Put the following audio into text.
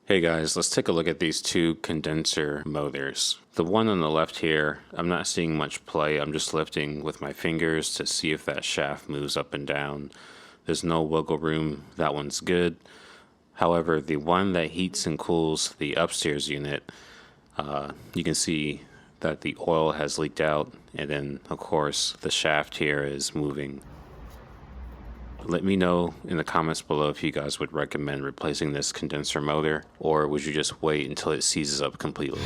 Hey guys, let's take a look at these two condenser motors. The one on the left here, I'm not seeing much play. I'm just lifting with my fingers to see if that shaft moves up and down. There's no wiggle room. That one's good. However, the one that heats and cools the upstairs unit, you can see that the oil has leaked out, and then of course the shaft here is moving. Let me know in the comments below if you guys would recommend replacing this condenser motor, or would you just wait until it seizes up completely?